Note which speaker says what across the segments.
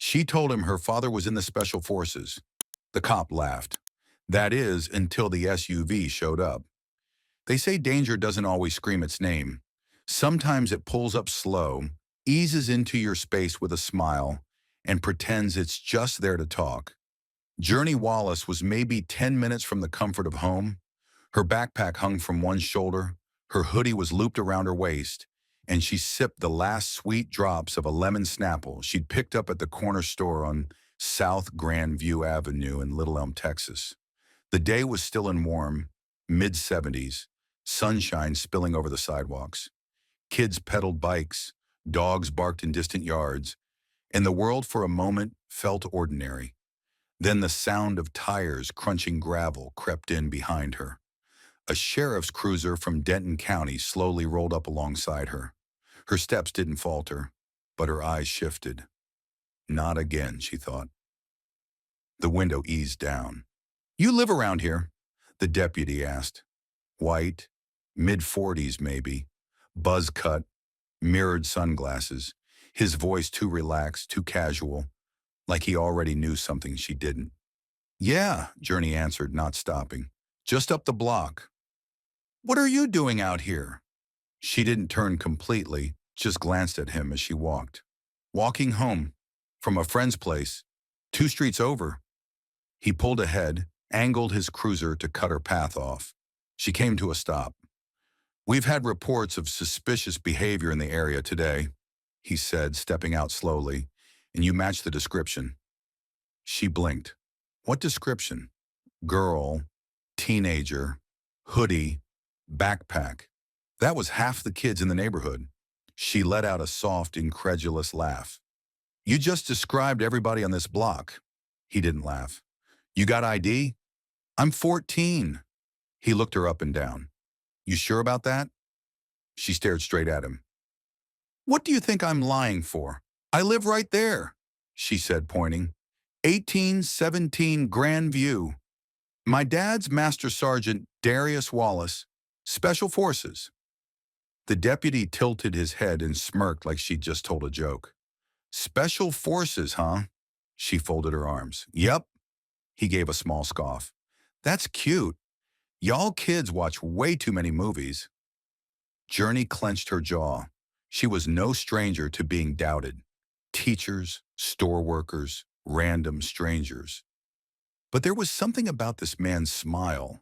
Speaker 1: She told him her father was in the special forces. The cop laughed. That is, until the SUV showed up. They say danger doesn't always scream its name. Sometimes it pulls up slow, eases into your space with a smile, and pretends it's just there to talk. Journey Wallace was maybe 10 minutes from the comfort of home. Her backpack hung from one shoulder, her hoodie was looped around her waist, and she sipped the last sweet drops of a lemon Snapple she'd picked up at the corner store on South Grandview Avenue in Little Elm, Texas. The day was still and warm, mid-70s, sunshine spilling over the sidewalks. Kids pedaled bikes, dogs barked in distant yards, and the world for a moment felt ordinary. Then the sound of tires crunching gravel crept in behind her. A sheriff's cruiser from Denton County slowly rolled up alongside her. Her steps didn't falter, but her eyes shifted. Not again, she thought. The window eased down. You live around here? The deputy asked. White, mid-40s maybe, buzz cut, mirrored sunglasses, his voice too relaxed, too casual, like he already knew something she didn't. Yeah, Journey answered, not stopping. Just up the block. What are you doing out here? She didn't turn completely, just glanced at him as she walked. Walking home, from a friend's place, 2 streets over. He pulled ahead, angled his cruiser to cut her path off. She came to a stop. We've had reports of suspicious behavior in the area today, he said, stepping out slowly, and you match the description. She blinked. What description? Girl, teenager, hoodie, backpack. That was half the kids in the neighborhood. She let out a soft, incredulous laugh. You just described everybody on this block. He didn't laugh. You got ID? I'm 14. He looked her up and down. You sure about that? She stared straight at him. What do you think I'm lying for? I live right there, she said, pointing. 1817 Grandview. My dad's Master Sergeant Darius Wallace, Special Forces. The deputy tilted his head and smirked like she'd just told a joke. Special Forces, huh? She folded her arms. Yep. He gave a small scoff. That's cute. Y'all kids watch way too many movies. Journey clenched her jaw. She was no stranger to being doubted. Teachers, store workers, random strangers. But there was something about this man's smile,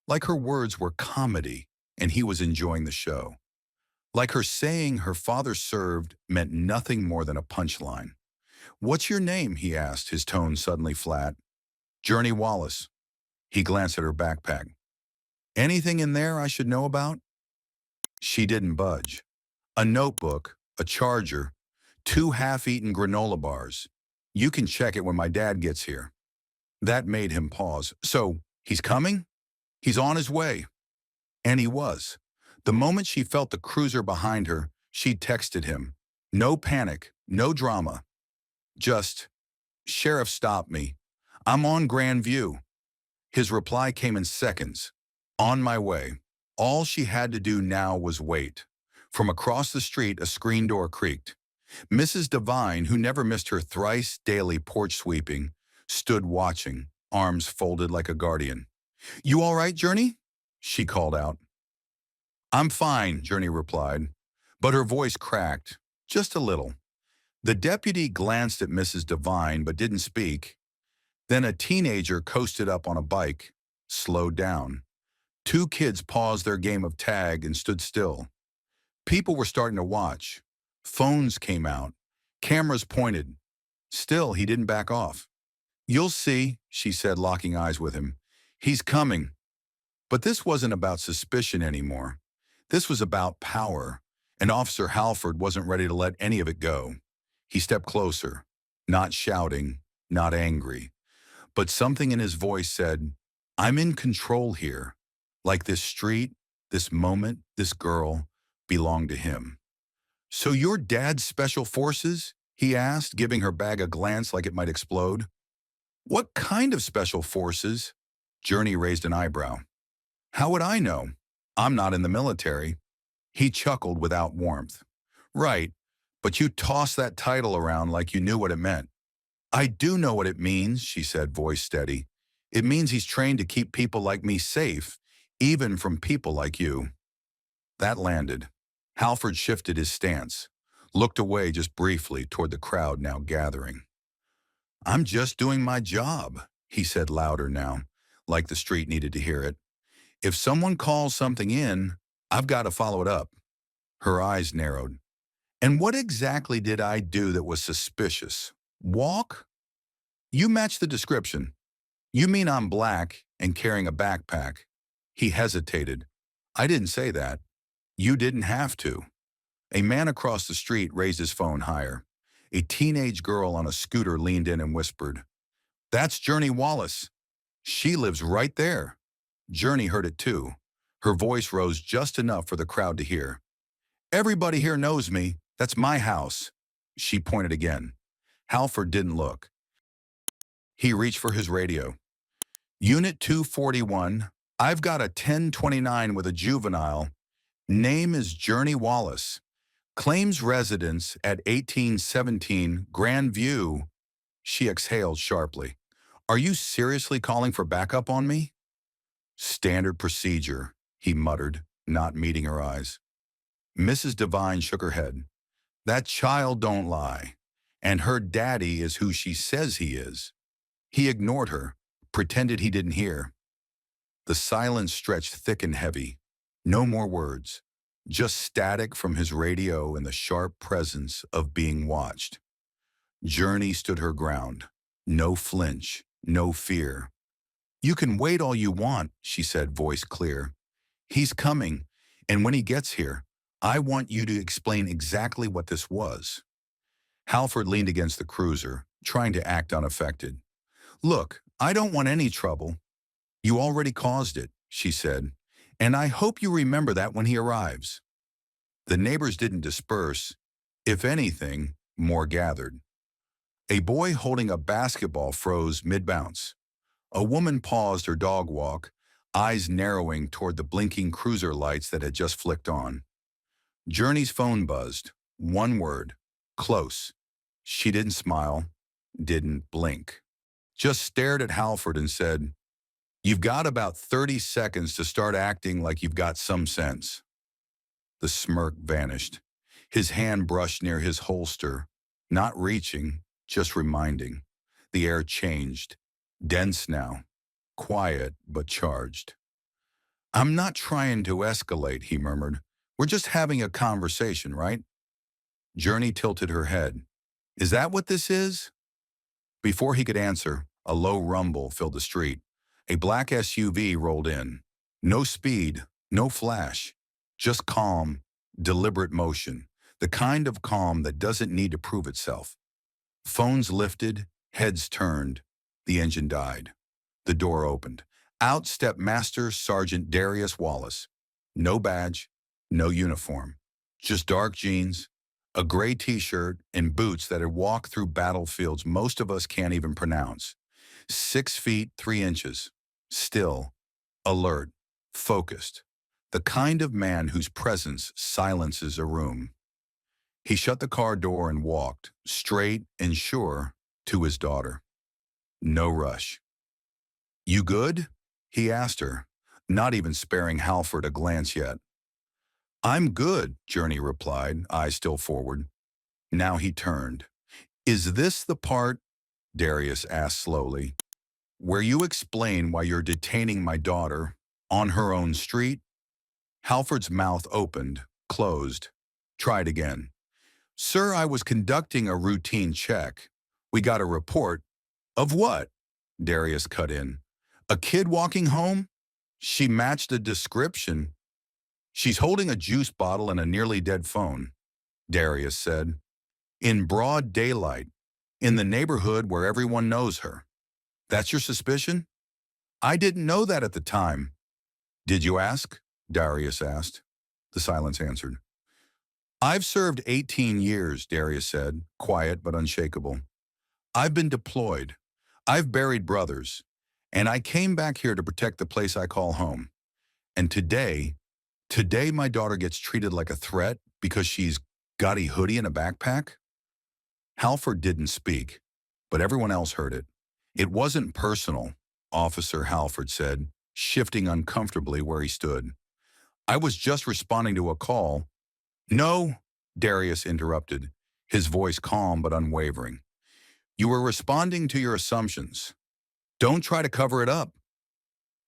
Speaker 1: like her words were comedy and he was enjoying the show. Like her saying her father served meant nothing more than a punchline. What's your name? He asked, his tone suddenly flat. Journey Wallace. He glanced at her backpack. Anything in there I should know about? She didn't budge. A notebook, a charger, 2 half-eaten granola bars. You can check it when my dad gets here. That made him pause. So, he's coming? He's on his way. And he was. The moment she felt the cruiser behind her, she texted him. No panic, no drama. Just, Sheriff stopped me. I'm on Grandview. His reply came in seconds. On my way. All she had to do now was wait. From across the street, a screen door creaked. Mrs. Devine, who never missed her thrice daily porch sweeping, stood watching, arms folded like a guardian. You all right, Journey? She called out. I'm fine, Journey replied, but her voice cracked, just a little. The deputy glanced at Mrs. Devine but didn't speak. Then a teenager coasted up on a bike, slowed down. 2 kids paused their game of tag and stood still. People were starting to watch. Phones came out. Cameras pointed. Still, he didn't back off. You'll see, she said, locking eyes with him. He's coming. But this wasn't about suspicion anymore. This was about power, and Officer Halford wasn't ready to let any of it go. He stepped closer, not shouting, not angry. But something in his voice said, I'm in control here. Like this street, this moment, this girl belonged to him. So your dad's Special Forces? He asked, giving her bag a glance like it might explode. What kind of Special Forces? Journey raised an eyebrow. How would I know? I'm not in the military. He chuckled without warmth. Right, but you tossed that title around like you knew what it meant. I do know what it means, she said, voice steady. It means he's trained to keep people like me safe, even from people like you. That landed. Halford shifted his stance, looked away just briefly toward the crowd now gathering. I'm just doing my job, he said louder now, like the street needed to hear it. If someone calls something in, I've got to follow it up. Her eyes narrowed. And what exactly did I do that was suspicious? Walk? You match the description. You mean I'm black and carrying a backpack? He hesitated. I didn't say that. You didn't have to. A man across the street raised his phone higher. A teenage girl on a scooter leaned in and whispered, That's Journey Wallace. She lives right there. Journey heard it too. Her voice rose just enough for the crowd to hear. Everybody here knows me. That's my house. She pointed again. Halford didn't look. He reached for his radio. Unit 241, I've got a 1029 with a juvenile. Name is Journey Wallace. Claims residence at 1817 Grand View. She exhaled sharply. Are you seriously calling for backup on me? Standard procedure, he muttered, not meeting her eyes. Mrs. Devine shook her head. That child don't lie, and her daddy is who she says he is. He ignored her, pretended he didn't hear. The silence stretched thick and heavy. No more words, just static from his radio and the sharp presence of being watched. Journey stood her ground. No flinch, no fear. You can wait all you want, she said, voice clear. He's coming, and when he gets here, I want you to explain exactly what this was. Halford leaned against the cruiser, trying to act unaffected. Look, I don't want any trouble. You already caused it, she said, and I hope you remember that when he arrives. The neighbors didn't disperse. If anything, more gathered. A boy holding a basketball froze mid-bounce. A woman paused her dog walk, eyes narrowing toward the blinking cruiser lights that had just flicked on. Journey's phone buzzed. One word. Close. She didn't smile, didn't blink. Just stared at Halford and said, You've got about 30 seconds to start acting like you've got some sense. The smirk vanished. His hand brushed near his holster, not reaching, just reminding. The air changed. Dense now. Quiet, but charged. I'm not trying to escalate, he murmured. We're just having a conversation, right? Journey tilted her head. Is that what this is? Before he could answer, a low rumble filled the street. A black SUV rolled in. No speed, no flash, just calm, deliberate motion, the kind of calm that doesn't need to prove itself. Phones lifted, heads turned. The engine died. The door opened. Out stepped Master Sergeant Darius Wallace. No badge, no uniform, just dark jeans, a gray t-shirt, and boots that had walked through battlefields most of us can't even pronounce. 6 feet 3 inches, still, alert, focused, the kind of man whose presence silences a room. He shut the car door and walked, straight and sure, to his daughter. No rush. You good? He asked her, not even sparing Halford a glance yet. I'm good, Journey replied, eyes still forward. Now he turned. Is this the part, Darius asked slowly, where you explain why you're detaining my daughter on her own street? Halford's mouth opened, closed, tried again. Sir, I was conducting a routine check. We got a report. Of what? Darius cut in. A kid walking home? She matched the description. She's holding a juice bottle and a nearly dead phone, Darius said. In broad daylight, in the neighborhood where everyone knows her. That's your suspicion? I didn't know that at the time. Did you ask? Darius asked. The silence answered. I've served 18 years, Darius said, quiet but unshakable. I've been deployed. I've buried brothers. And I came back here to protect the place I call home. And today my daughter gets treated like a threat because she's got a hoodie and a backpack? Halford didn't speak. but everyone else heard it. It wasn't personal, Officer Halford said, shifting uncomfortably where he stood. I was just responding to a call. No, Darius interrupted, his voice calm but unwavering. You were responding to your assumptions. Don't try to cover it up.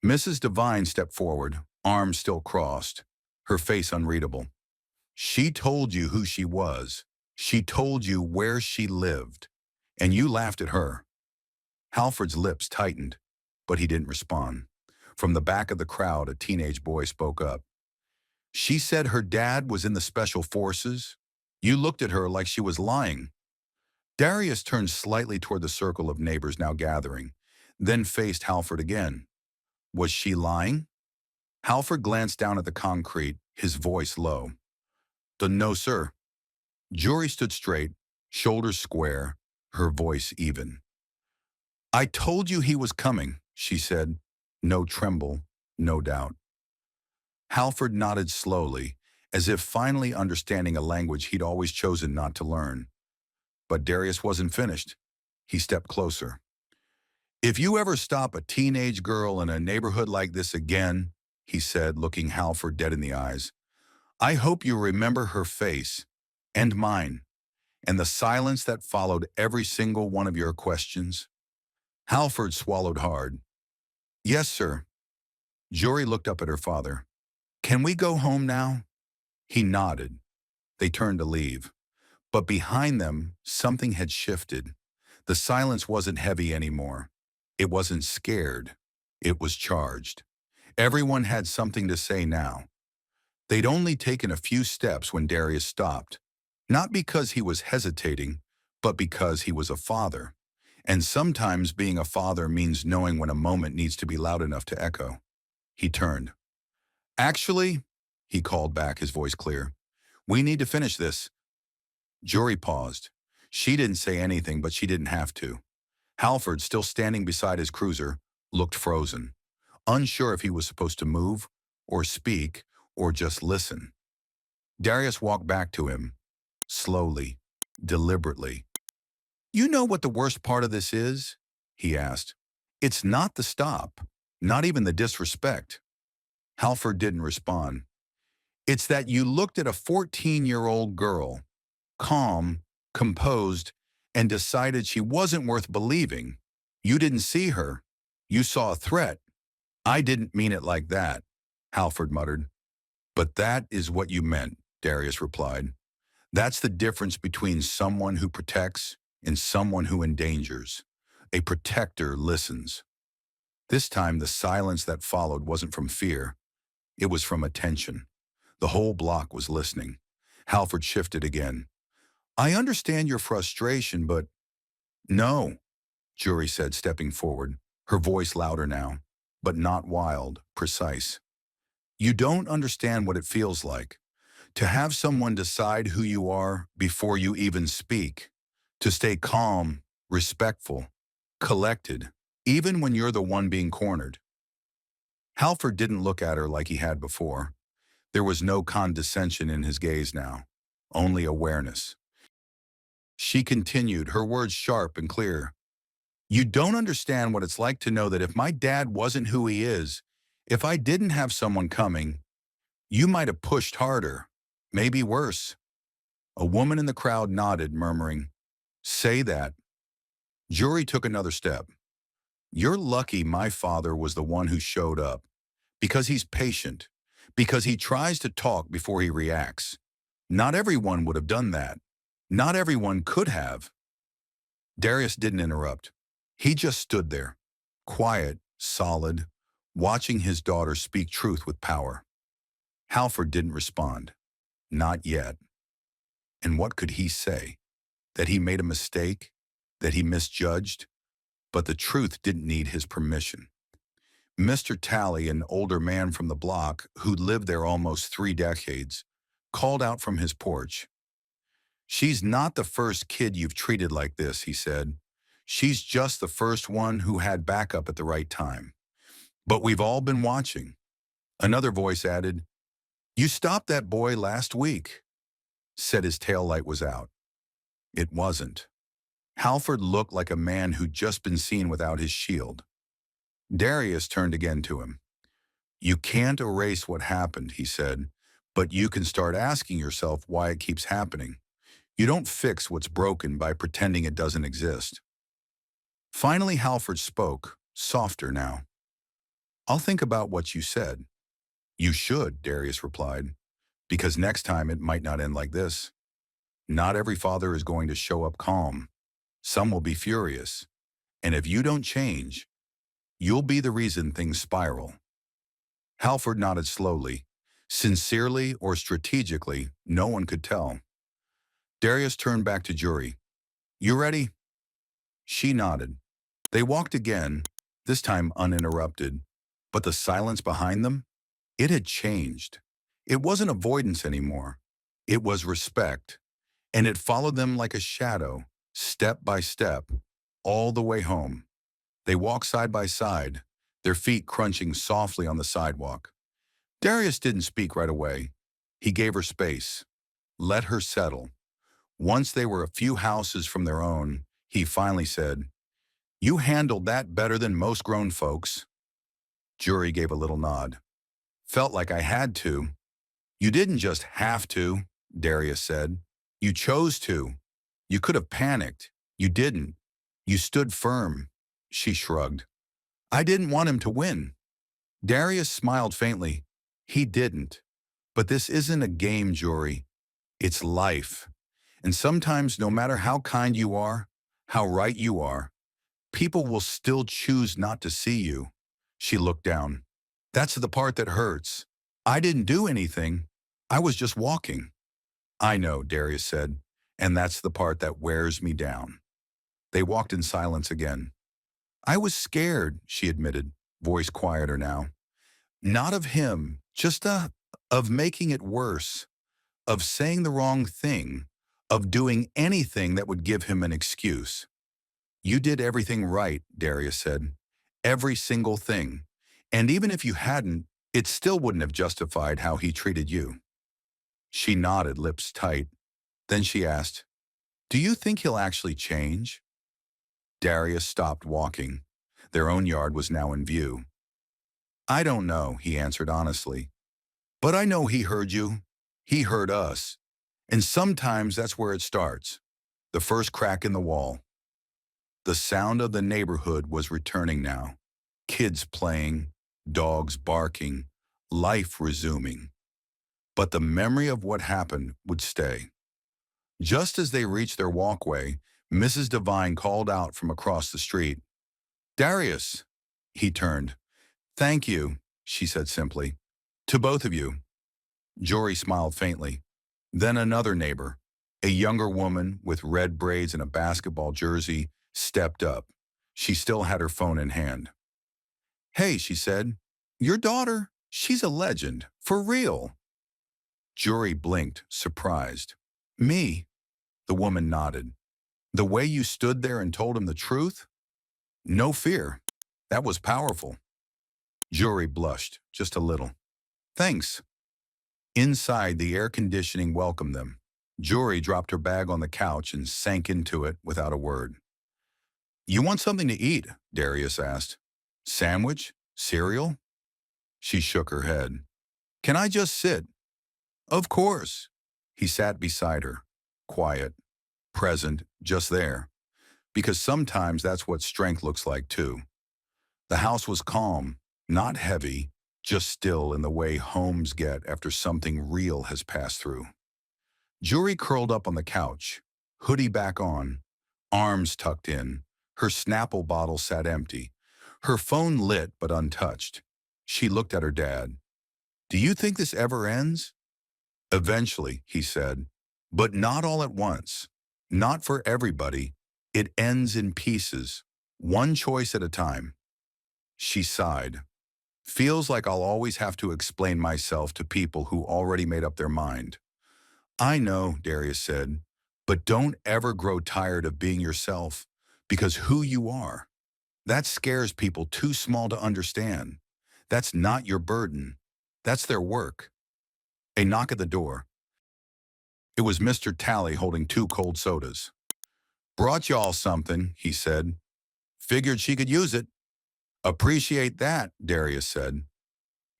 Speaker 1: Mrs. Devine stepped forward, arms still crossed, her face unreadable. She told you who she was. She told you where she lived. And you laughed at her. Halford's lips tightened, but he didn't respond. From the back of the crowd, a teenage boy spoke up. She said her dad was in the special forces. You looked at her like she was lying. Darius turned slightly toward the circle of neighbors now gathering, then faced Halford again. Was she lying? Halford glanced down at the concrete, his voice low. No, sir. Jory stood straight, shoulders square, her voice even. I told you he was coming, she said. No tremble, no doubt. Halford nodded slowly, as if finally understanding a language he'd always chosen not to learn. But Darius wasn't finished. He stepped closer. If you ever stop a teenage girl in a neighborhood like this again, he said, looking Halford dead in the eyes, I hope you remember her face, and mine, and the silence that followed every single one of your questions. Halford swallowed hard. Yes, sir. Jory looked up at her father. Can we go home now? He nodded. They turned to leave. But behind them, something had shifted. The silence wasn't heavy anymore. It wasn't scared. It was charged. Everyone had something to say now. They'd only taken a few steps when Darius stopped. Not because he was hesitating, but because he was a father. And sometimes being a father means knowing when a moment needs to be loud enough to echo. He turned. Actually, he called back, his voice clear, we need to finish this. Jory paused. She didn't say anything, but she didn't have to. Halford, still standing beside his cruiser, looked frozen, unsure if he was supposed to move, or speak, or just listen. Darius walked back to him, slowly, deliberately. You know what the worst part of this is? He asked. It's not the stop, not even the disrespect. Halford didn't respond. It's that you looked at a 14-year-old girl, calm, composed, and decided she wasn't worth believing. You didn't see her. You saw a threat. I didn't mean it like that, Halford muttered. But that is what you meant, Darius replied. That's the difference between someone who protects and someone who endangers. A protector listens. This time, the silence that followed wasn't from fear. It was from attention. The whole block was listening. Halford shifted again. I understand your frustration, but... No, Jory said, stepping forward, her voice louder now, but not wild, precise. You don't understand what it feels like. To have someone decide who you are before you even speak. To stay calm, respectful, collected, even when you're the one being cornered. Halford didn't look at her like he had before. There was no condescension in his gaze now, only awareness. She continued, her words sharp and clear. You don't understand what it's like to know that if my dad wasn't who he is, if I didn't have someone coming, you might have pushed harder, maybe worse. A woman in the crowd nodded, murmuring, Say that. Jory took another step. You're lucky my father was the one who showed up, because he's patient, because he tries to talk before he reacts. Not everyone would have done that. Not everyone could have. Darius didn't interrupt. He just stood there, quiet, solid, watching his daughter speak truth with power. Halford didn't respond. Not yet. And what could he say? That he made a mistake? That he misjudged? But the truth didn't need his permission. Mr. Talley, an older man from the block who'd lived there almost 3 decades, called out from his porch. She's not the first kid you've treated like this, he said. She's just the first one who had backup at the right time. But we've all been watching. Another voice added, You stopped that boy last week. Said his taillight was out. It wasn't. Halford looked like a man who'd just been seen without his shield. Darius turned again to him. You can't erase what happened, he said, but you can start asking yourself why it keeps happening. You don't fix what's broken by pretending it doesn't exist. Finally, Halford spoke, softer now. I'll think about what you said. You should, Darius replied, because next time it might not end like this. Not every father is going to show up calm. Some will be furious. And if you don't change, you'll be the reason things spiral. Halford nodded slowly. Sincerely or strategically, no one could tell. Darius turned back to Juri. You ready? She nodded. They walked again, this time uninterrupted. But the silence behind them? It had changed. It wasn't avoidance anymore. It was respect. And it followed them like a shadow, step by step, all the way home. They walked side by side, their feet crunching softly on the sidewalk. Darius didn't speak right away. He gave her space, let her settle. Once they were a few houses from their own, he finally said, You handled that better than most grown folks. Juri gave a little nod. Felt like I had to. You didn't just have to, Darius said. You chose to. You could have panicked. You didn't. You stood firm. She shrugged. I didn't want him to win. Darius smiled faintly. He didn't. But this isn't a game, Juri. It's life. And sometimes, no matter how kind you are, how right you are, people will still choose not to see you. She looked down. That's the part that hurts. I didn't do anything. I was just walking. I know, Darius said, and that's the part that wears me down. They walked in silence again. I was scared, she admitted, voice quieter now. Not of him, just of making it worse, of saying the wrong thing, of doing anything that would give him an excuse. You did everything right, Darius said. Every single thing. And even if you hadn't, it still wouldn't have justified how he treated you. She nodded, lips tight. Then she asked, Do you think he'll actually change? Darius stopped walking. Their own yard was now in view. I don't know, he answered honestly. But I know he heard you. He heard us. And sometimes that's where it starts. The first crack in the wall. The sound of the neighborhood was returning now. Kids playing, dogs barking, life resuming. But the memory of what happened would stay. Just as they reached their walkway, Mrs. Devine called out from across the street. Darius! He turned. Thank you, she said simply. To both of you. Juri smiled faintly. Then another neighbor, a younger woman with red braids and a basketball jersey, stepped up. She still had her phone in hand. Hey, she said. Your daughter? She's a legend. For real. Juri blinked, surprised. Me? The woman nodded. The way you stood there and told him the truth? No fear. That was powerful. Juri blushed, just a little. Thanks. Inside, the air conditioning welcomed them. Juri dropped her bag on the couch and sank into it without a word. You want something to eat? Darius asked. Sandwich? Cereal? She shook her head. Can I just sit? Of course. He sat beside her, quiet, present, just there. Because sometimes that's what strength looks like too. The house was calm, not heavy, just still in the way homes get after something real has passed through. Juri curled up on the couch, hoodie back on, arms tucked in. Her Snapple bottle sat empty, her phone lit but untouched. She looked at her dad. Do you think this ever ends? Eventually, he said, but not all at once. Not for everybody. It ends in pieces, one choice at a time. She sighed. Feels like I'll always have to explain myself to people who already made up their mind. I know, Darius said, but don't ever grow tired of being yourself, because who you are, that scares people too small to understand. That's not your burden. That's their work. A knock at the door. It was Mr. Talley holding 2 cold sodas. Brought y'all something, he said. Figured she could use it. Appreciate that, Darius said.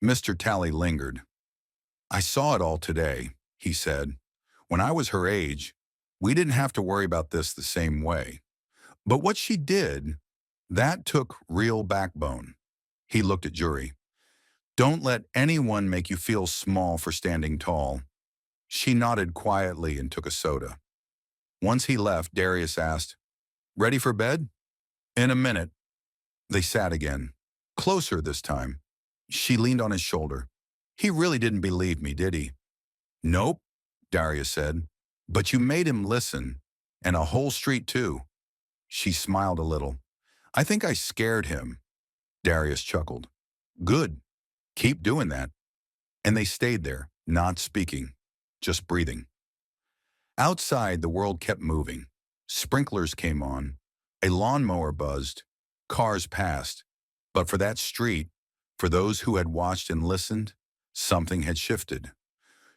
Speaker 1: Mr. Tally lingered. I saw it all today, he said. When I was her age, we didn't have to worry about this the same way. But what she did, that took real backbone. He looked at Jury. Don't let anyone make you feel small for standing tall. She nodded quietly and took a soda. Once he left, Darius asked, Ready for bed? In a minute. They sat again. Closer this time. She leaned on his shoulder. He really didn't believe me, did he? Nope, Darius said. But you made him listen. And a whole street, too. She smiled a little. I think I scared him. Darius chuckled. Good. Keep doing that. And they stayed there, not speaking, just breathing. Outside, the world kept moving. Sprinklers came on. A lawnmower buzzed. Cars passed. But for that street, for those who had watched and listened, something had shifted.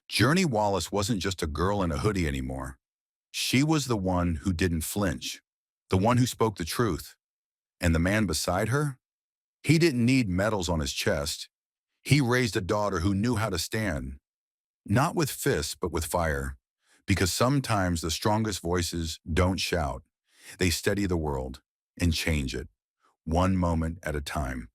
Speaker 1: Journey Wallace wasn't just a girl in a hoodie anymore. She was the one who didn't flinch, the one who spoke the truth. And the man beside her? He didn't need medals on his chest. He raised a daughter who knew how to stand, not with fists, but with fire. Because sometimes the strongest voices don't shout. They steady the world and change it, one moment at a time.